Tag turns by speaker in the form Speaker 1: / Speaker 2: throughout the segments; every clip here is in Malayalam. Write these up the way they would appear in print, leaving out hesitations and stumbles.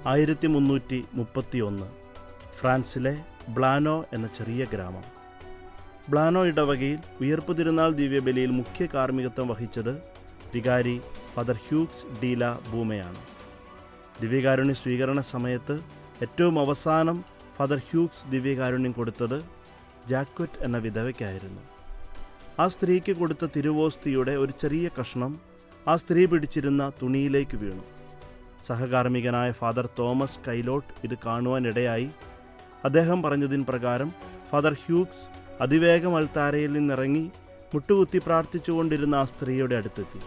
Speaker 1: 1331 ഫ്രാൻസിലെ ബ്ലാനോ എന്ന ചെറിയ ഗ്രാമം. ബ്ലാനോ ഇടവകയിൽ ഉയർപ്പ് തിരുനാൾ ദിവ്യബലിയിൽ മുഖ്യ കാർമ്മികത്വം വഹിച്ചത് വികാരി ഫാദർ ഹ്യൂഗ്സ് ഡീല ബൂമയാണ്. ദിവ്യകാരുണ്യ സ്വീകരണ സമയത്ത് ഏറ്റവും അവസാനം ഫാദർ ഹ്യൂഗ്സ് ദിവ്യകാരുണ്യം കൊടുത്തത് ജാക്വറ്റ് എന്ന വിധവയ്ക്കായിരുന്നു. ആ സ്ത്രീക്ക് കൊടുത്ത തിരുവോസ്തിയുടെ ഒരു ചെറിയ കഷ്ണം ആ സ്ത്രീ പിടിച്ചിരുന്ന തുണിയിലേക്ക് വീണു. സഹകാർമ്മികനായ ഫാദർ തോമസ് കൈലോട്ട് ഇത് കാണുവാനിടയായി. അദ്ദേഹം പറഞ്ഞതിന് പ്രകാരം ഫാദർ ഹ്യൂഗ്സ് അതിവേഗം അൾത്താരയിൽ നിന്നിറങ്ങി മുട്ടുകുത്തി പ്രാർത്ഥിച്ചുകൊണ്ടിരുന്ന ആ സ്ത്രീയുടെ അടുത്തെത്തി.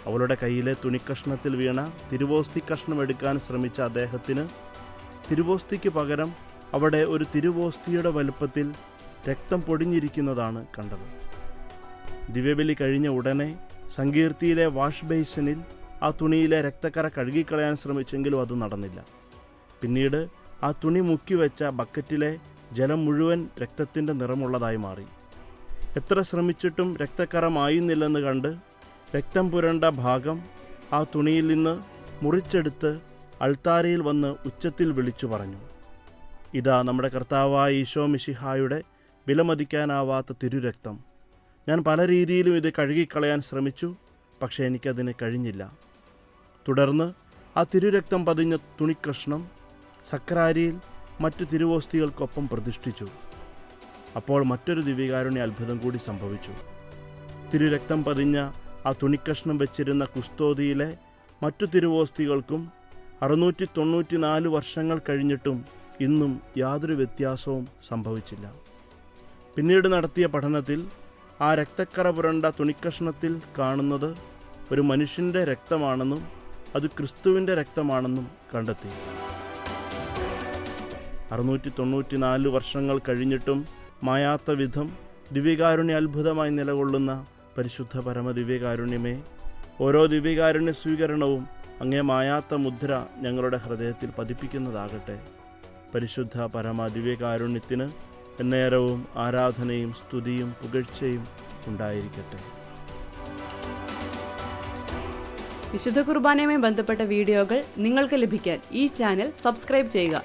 Speaker 1: അവളുടെ കയ്യിലെ തുണിക്കഷ്ണത്തിൽ വീണ തിരുവോസ്തി കഷ്ണം എടുക്കാൻ ശ്രമിച്ച അദ്ദേഹത്തിന് തിരുവോസ്തിക്ക് പകരം അവിടെ ഒരു തിരുവോസ്തിയുടെ വലുപ്പത്തിൽ രക്തം പൊടിഞ്ഞിരിക്കുന്നതാണ് കണ്ടത്. ദിവ്യബലി കഴിഞ്ഞ ഉടനെ സങ്കീർത്തിയിലെ വാഷ് ബേസിനിൽ ആ തുണിയിലെ രക്തക്കറ കഴുകിക്കളയാൻ ശ്രമിച്ചെങ്കിലും അത് നടന്നില്ല. പിന്നീട് ആ തുണി മുക്കിവെച്ച ബക്കറ്റിലെ ജലം മുഴുവൻ രക്തത്തിൻ്റെ നിറമുള്ളതായി മാറി. എത്ര ശ്രമിച്ചിട്ടും രക്തക്കറ മായുന്നില്ലെന്ന് കണ്ട് രക്തം പുരണ്ട ഭാഗം ആ തുണിയിൽ നിന്ന് മുറിച്ചെടുത്ത് അൾത്താരയിൽ വന്ന് ഉച്ചത്തിൽ വിളിച്ചു പറഞ്ഞു, ഇതാ നമ്മുടെ കർത്താവായ ഈശോ മിശിഹായുടെ വിലമതിക്കാനാവാത്ത തിരുരക്തം. ഞാൻ പല രീതിയിലും ഇത് കഴുകിക്കളയാൻ ശ്രമിച്ചു, പക്ഷേ എനിക്കതിന് കഴിഞ്ഞില്ല. തുടർന്ന് ആ തിരുരക്തം പതിഞ്ഞ തുണിക്കഷ്ണം സക്രാരിയിൽ മറ്റു തിരുവോസ്തികൾക്കൊപ്പം പ്രതിഷ്ഠിച്ചു. അപ്പോൾ മറ്റൊരു ദിവ്യകാരുണ്യ അത്ഭുതം കൂടി സംഭവിച്ചു. തിരുരക്തം പതിഞ്ഞ ആ തുണിക്കഷ്ണം വെച്ചിരുന്ന കുസ്തോതിയിലെ മറ്റു തിരുവോസ്തികൾക്കും 694 വർഷങ്ങൾ കഴിഞ്ഞിട്ടും ഇന്നും യാതൊരു വ്യത്യാസവും സംഭവിച്ചില്ല. പിന്നീട് നടത്തിയ പഠനത്തിൽ ആ രക്തക്കറ പുരണ്ട തുണിക്കഷ്ണത്തിൽ കാണുന്നത് ഒരു മനുഷ്യൻ്റെ രക്തമാണെന്നും അത് ക്രിസ്തുവിൻ്റെ രക്തമാണെന്നും കണ്ടെത്തി. 694 വർഷങ്ങൾ കഴിഞ്ഞിട്ടും മായാത്ത വിധം ദിവ്യകാരുണ്യ അത്ഭുതമായി നിലകൊള്ളുന്ന പരിശുദ്ധ പരമദിവ്യകാരുണ്യമേ, ഓരോ ദിവ്യകാരുണ്യ സ്വീകരണവും അങ്ങേ മായാത്ത മുദ്ര ഞങ്ങളുടെ ഹൃദയത്തിൽ പതിപ്പിക്കുന്നതാകട്ടെ. പരിശുദ്ധ പരമ ദിവ്യകാരുണ്യത്തിന് എന്നേരവും ആരാധനയും സ്തുതിയും പുകഴ്ചയും ഉണ്ടായിരിക്കട്ടെ.
Speaker 2: വിശുദ്ധ കുർബാനയുമായി ബന്ധപ്പെട്ട വീഡിയോകൾ നിങ്ങൾക്ക് ലഭിക്കാൻ ഈ ചാനൽ സബ്സ്ക്രൈബ് ചെയ്യുക.